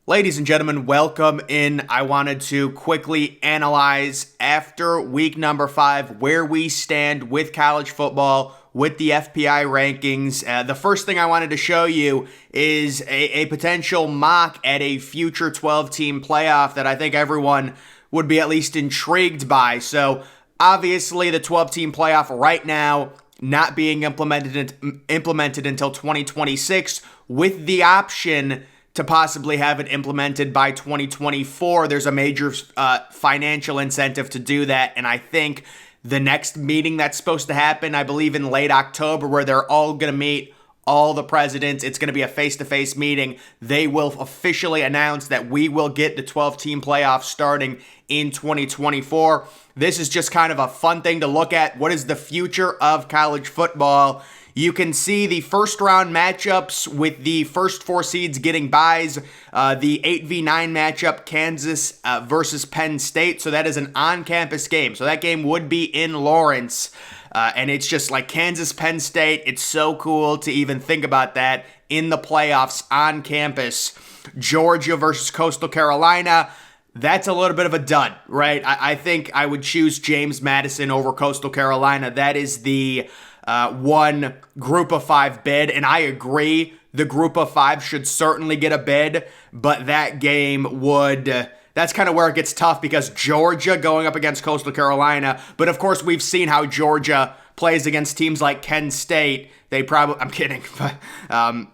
Ladies and gentlemen, welcome in. I wanted to quickly analyze after week number 5 where we stand with college football, with the FPI rankings. The first thing I wanted to show you is a potential mock at a future 12-team playoff that I think everyone would be at least intrigued by. So obviously the 12-team playoff right now not being implemented until 2026 with the option to possibly have it implemented by 2024. There's a major financial incentive to do that, and I think the next meeting that's supposed to happen, I believe in late October, where they're all going to meet, all the presidents, it's going to be a face-to-face meeting. They will officially announce that we will get the 12-team playoff starting in 2024. This is just kind of a fun thing to look at. What is the future of college football? You can see the first round matchups with the first 4 seeds getting byes. The 8v9 matchup, Kansas versus Penn State. So that is an on-campus game. So that game would be in Lawrence. And it's just like Kansas, Penn State. It's so cool to even think about that in the playoffs on campus. Georgia versus Coastal Carolina. That's a little bit of a dud, right? I think I would choose James Madison over Coastal Carolina. That is the one group of 5 bid, and I agree the group of 5 should certainly get a bid, but that game would that's kind of where it gets tough because Georgia going up against Coastal Carolina, but of course we've seen how Georgia plays against teams like Penn State. I'm kidding.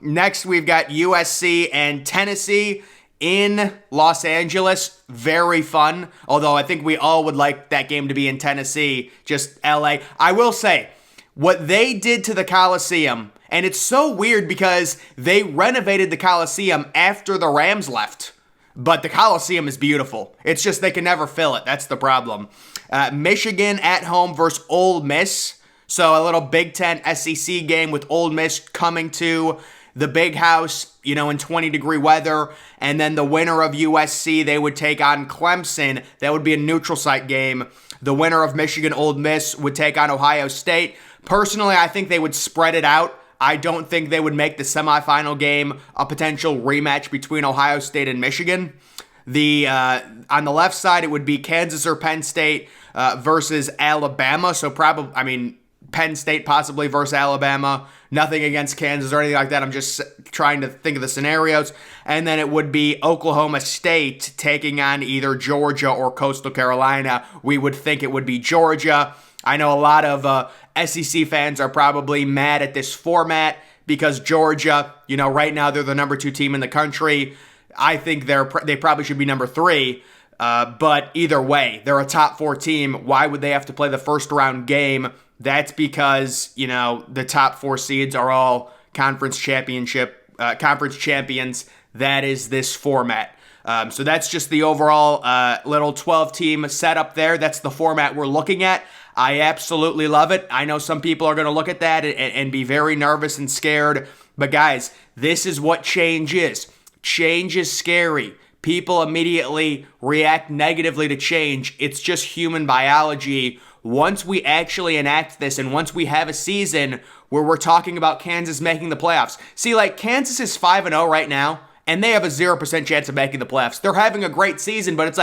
Next we've got USC and Tennessee in Los Angeles. Very fun, although I think we all would like that game to be in Tennessee, just LA. I will say, what they did to the Coliseum, and it's so weird because they renovated the Coliseum after the Rams left, but the Coliseum is beautiful. It's just they can never fill it. That's the problem. Michigan at home versus Ole Miss. So a little Big Ten SEC game with Ole Miss coming to the Big House, in 20-degree weather. And then the winner of USC, they would take on Clemson. That would be a neutral site game. The winner of Michigan Ole Miss would take on Ohio State. Personally, I think they would spread it out. I don't think they would make the semifinal game a potential rematch between Ohio State and Michigan. On the left side, it would be Kansas or Penn State versus Alabama. So Penn State possibly versus Alabama. Nothing against Kansas or anything like that. I'm just trying to think of the scenarios. And then it would be Oklahoma State taking on either Georgia or Coastal Carolina. We would think it would be Georgia. I know a lot of SEC fans are probably mad at this format because Georgia, right now they're the number 2 team in the country. I think they probably should be number 3. But either way, they're a top 4 team. Why would they have to play the first round game? That's because, the top 4 seeds are all conference champions. That is this format. So that's just the overall little 12-team setup there. That's the format we're looking at. I absolutely love it. I know some people are going to look at that and be very nervous and scared. But guys, this is what change is. Change is scary. People immediately react negatively to change. It's just human biology. Once we actually enact this and once we have a season where we're talking about Kansas making the playoffs. See, Kansas is 5-0 right now, and they have a 0% chance of making the playoffs. They're having a great season, but it's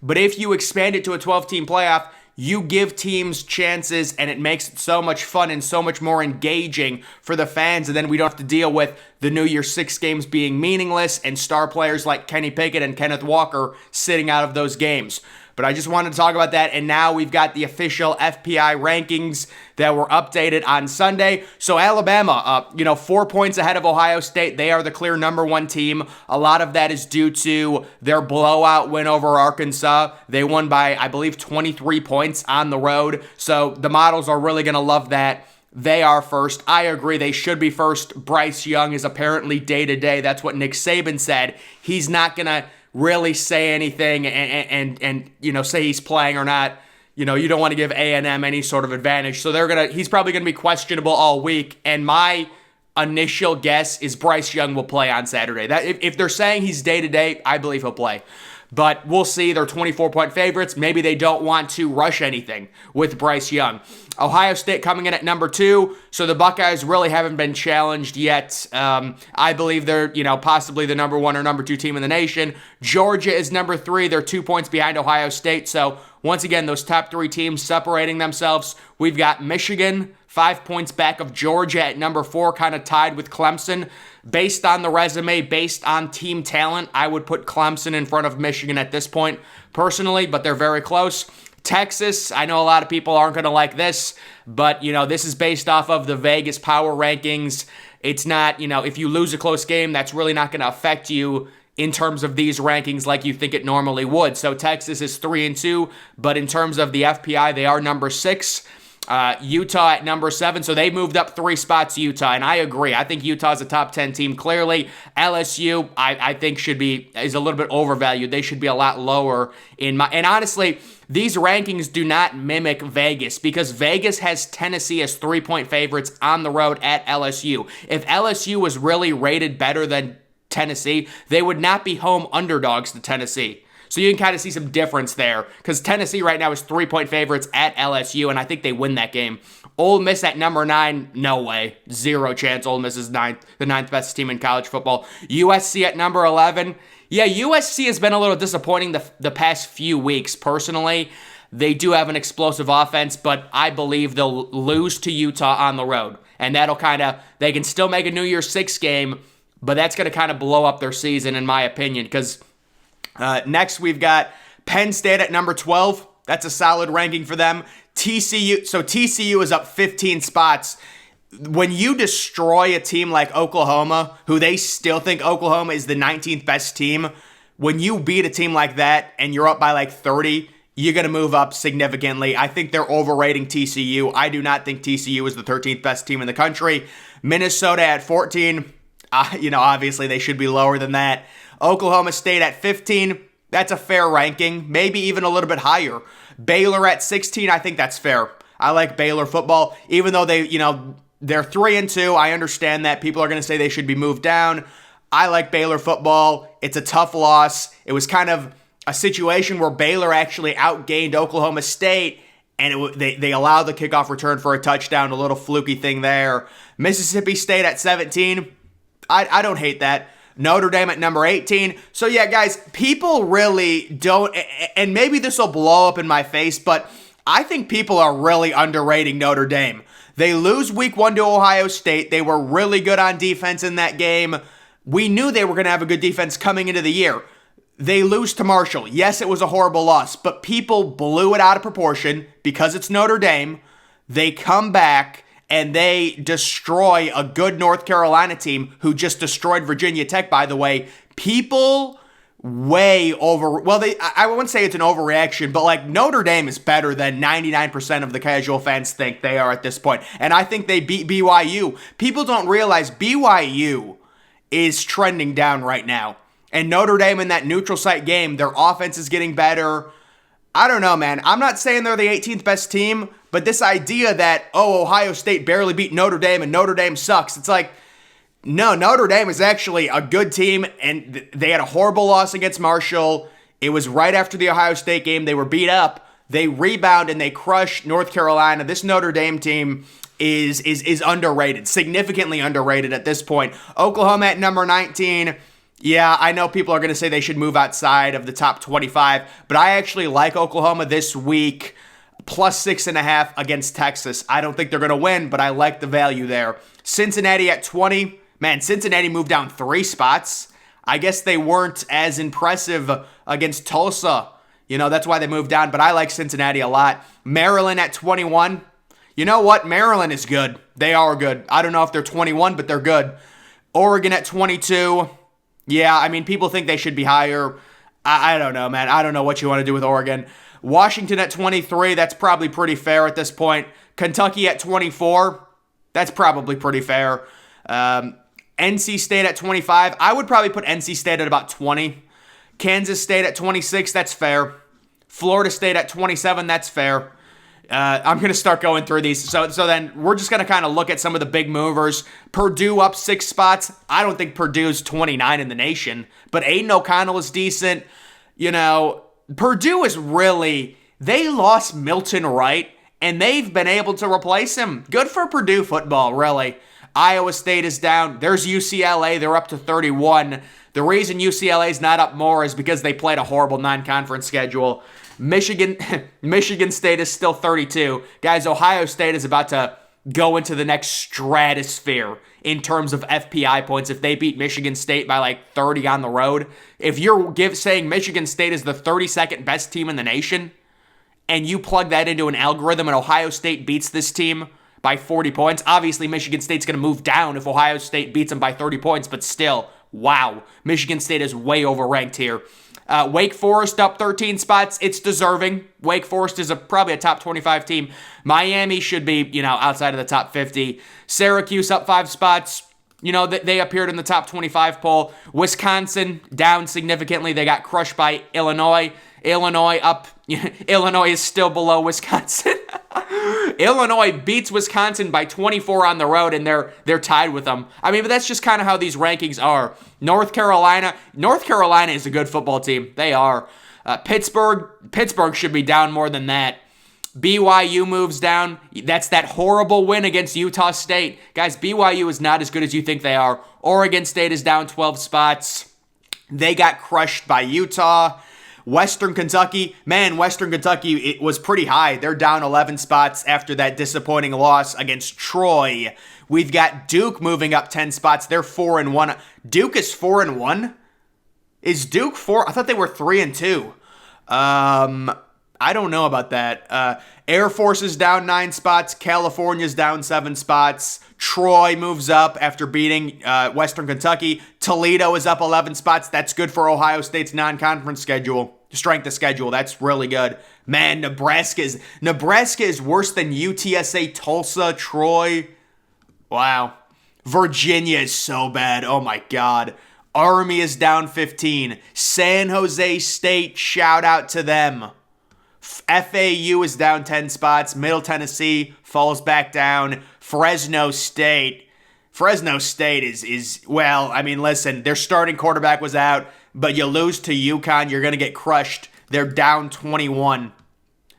but if you expand it to a 12-team playoff, you give teams chances, and it makes it so much fun and so much more engaging for the fans, and then we don't have to deal with the New Year's 6 games being meaningless and star players like Kenny Pickett and Kenneth Walker sitting out of those games. But I just wanted to talk about that, and now we've got the official FPI rankings that were updated on Sunday. So Alabama, 4 points ahead of Ohio State. They are the clear number 1 team. A lot of that is due to their blowout win over Arkansas. They won by, I believe, 23 points on the road. So the models are really going to love that. They are first. I agree they should be first. Bryce Young is apparently day-to-day. That's what Nick Saban said. He's not going to really say anything and say he's playing or not. You don't want to give A&M any sort of advantage. So he's probably going to be questionable all week. And my initial guess is Bryce Young will play on Saturday. That if they're saying he's day-to-day, I believe he'll play. But we'll see. They're 24-point favorites. Maybe they don't want to rush anything with Bryce Young. Ohio State coming in at number 2, so the Buckeyes really haven't been challenged yet. I believe they're, possibly the number 1 or number 2 team in the nation. Georgia is number 3. They're 2 points behind Ohio State. So once again, those top 3 teams separating themselves. We've got Michigan 5 points back of Georgia at number 4, kind of tied with Clemson. Based on the resume, based on team talent, I would put Clemson in front of Michigan at this point personally, but they're very close. Texas, I know a lot of people aren't going to like this, but, this is based off of the Vegas power rankings. It's not, if you lose a close game, that's really not going to affect you in terms of these rankings like you think it normally would. So Texas is 3-2, but in terms of the FPI, they are number 6. Utah at number 7, so they moved up 3 spots, Utah, and I agree. I think Utah's a top 10 team, clearly. LSU, I think is a little bit overvalued. They should be a lot lower and honestly, these rankings do not mimic Vegas because Vegas has Tennessee as 3-point favorites on the road at LSU. If LSU was really rated better than Tennessee, they would not be home underdogs to Tennessee. So you can kind of see some difference there because Tennessee right now is 3-point favorites at LSU, and I think they win that game. Ole Miss at number 9, no way. 0 chance Ole Miss is the 9th best team in college football. USC at number 11. Yeah, USC has been a little disappointing the past few weeks. Personally, they do have an explosive offense, but I believe they'll lose to Utah on the road. And that'll they can still make a New Year's 6 game, but that's going to kind of blow up their season in my opinion because next, we've got Penn State at number 12. That's a solid ranking for them. TCU is up 15 spots. When you destroy a team like Oklahoma, who they still think Oklahoma is the 19th best team, when you beat a team like that and you're up by like 30, you're going to move up significantly. I think they're overrating TCU. I do not think TCU is the 13th best team in the country. Minnesota at 14. Obviously they should be lower than that. Oklahoma State at 15, that's a fair ranking, maybe even a little bit higher. Baylor at 16, I think that's fair. I like Baylor football, even though they're 3-2. I understand that people are going to say they should be moved down. I like Baylor football. It's a tough loss. It was kind of a situation where Baylor actually outgained Oklahoma State, and they allowed the kickoff return for a touchdown, a little fluky thing there. Mississippi State at 17, I don't hate that. Notre Dame at number 18. So yeah, guys, people really don't, and maybe this will blow up in my face, but I think people are really underrating Notre Dame. They lose week 1 to Ohio State. They were really good on defense in that game. We knew they were going to have a good defense coming into the year. They lose to Marshall. Yes, it was a horrible loss, but people blew it out of proportion because it's Notre Dame. They come back and they destroy a good North Carolina team who just destroyed Virginia Tech, by the way. People I wouldn't say it's an overreaction, but like Notre Dame is better than 99% of the casual fans think they are at this point. And I think they beat BYU. People don't realize BYU is trending down right now. And Notre Dame in that neutral site game, their offense is getting better. I don't know, man. I'm not saying they're the 18th best team, but this idea that, Ohio State barely beat Notre Dame and Notre Dame sucks. It's like, no, Notre Dame is actually a good team, and they had a horrible loss against Marshall. It was right after the Ohio State game. They were beat up. They rebound, and they crush North Carolina. This Notre Dame team is underrated, significantly underrated at this point. Oklahoma at number 19. Yeah, I know people are going to say they should move outside of the top 25, but I actually like Oklahoma this week, plus 6.5 against Texas. I don't think they're going to win, but I like the value there. Cincinnati at 20. Man, Cincinnati moved down 3 spots. I guess they weren't as impressive against Tulsa. That's why they moved down, but I like Cincinnati a lot. Maryland at 21. You know what? Maryland is good. They are good. I don't know if they're 21, but they're good. Oregon at 22. Yeah, I mean, people think they should be higher. I don't know, man. I don't know what you want to do with Oregon. Washington at 23, that's probably pretty fair at this point. Kentucky at 24, that's probably pretty fair. NC State at 25, I would probably put NC State at about 20. Kansas State at 26, that's fair. Florida State at 27, that's fair. I'm going to start going through these. So then we're just going to kind of look at some of the big movers. Purdue up 6 spots. I don't think Purdue's 29 in the nation, but Aiden O'Connell is decent. Purdue is really, they lost Milton Wright, and they've been able to replace him. Good for Purdue football, really. Iowa State is down. There's UCLA. They're up to 31. The reason UCLA is not up more is because they played a horrible non-conference schedule. Michigan State is still 32. Guys, Ohio State is about to go into the next stratosphere in terms of FPI points if they beat Michigan State by like 30 on the road. If you're saying Michigan State is the 32nd best team in the nation, and you plug that into an algorithm and Ohio State beats this team by 40 points, obviously Michigan State's going to move down if Ohio State beats them by 30 points, but still, wow. Michigan State is way overranked here. Wake Forest up 13 spots. It's deserving. Wake Forest is probably a top 25 team. Miami should be, outside of the top 50. Syracuse up 5 spots. They appeared in the top 25 poll. Wisconsin down significantly. They got crushed by Illinois. Illinois up. Illinois is still below Wisconsin. Illinois beats Wisconsin by 24 on the road, and they're tied with them. But that's just kind of how these rankings are. North Carolina is a good football team. They are. Pittsburgh should be down more than that. BYU moves down. That's that horrible win against Utah State. Guys, BYU is not as good as you think they are. Oregon State is down 12 spots. They got crushed by Utah. Western Kentucky, it was pretty high. They're down 11 spots after that disappointing loss against Troy. We've got Duke moving up 10 spots. They're 4-1. Duke is 4-1? Is Duke 4? I thought they were 3-2. I don't know about that. Air Force is down 9 spots. California's down 7 spots. Troy moves up after beating Western Kentucky. Toledo is up 11 spots. That's good for Ohio State's non-conference strength of schedule. That's really good. Man, Nebraska is worse than UTSA, Tulsa, Troy. Wow. Virginia is so bad. Oh my God. Army is down 15. San Jose State, shout out to them. FAU is down 10 spots. Middle Tennessee falls back down. Fresno State is listen, their starting quarterback was out, but you lose to UConn, you're going to get crushed. They're down 21.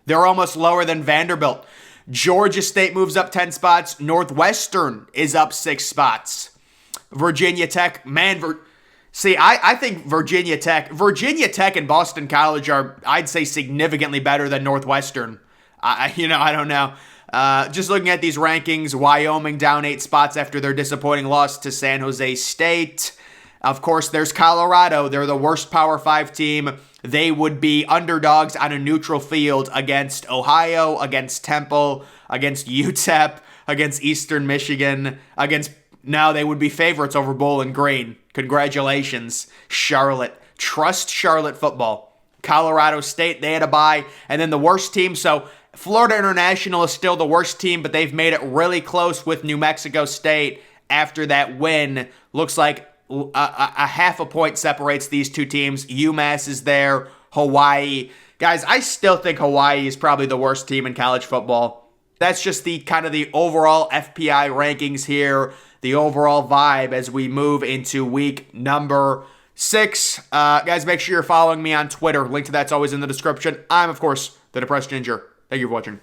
They're almost lower than Vanderbilt. Georgia State moves up 10 spots. Northwestern is up 6 spots. Virginia Tech, I think Virginia Tech and Boston College are, I'd say, significantly better than Northwestern. I don't know. Just looking at these rankings, Wyoming down 8 spots after their disappointing loss to San Jose State. Of course, there's Colorado. They're the worst Power 5 team. They would be underdogs on a neutral field against Ohio, against Temple, against UTEP, against Eastern Michigan, now they would be favorites over Bowling Green. Congratulations, Charlotte. Trust Charlotte football. Colorado State, they had a bye. And then the worst team, so Florida International is still the worst team, but they've made it really close with New Mexico State after that win. Looks like a half a point separates these two teams. UMass is there. Hawaii. Guys, I still think Hawaii is probably the worst team in college football. That's just the kind of the overall FPI rankings here, the overall vibe as we move into week number 6. Guys, make sure you're following me on Twitter. Link to that's always in the description. I'm, of course, the Depressed Ginger. Thank you for watching.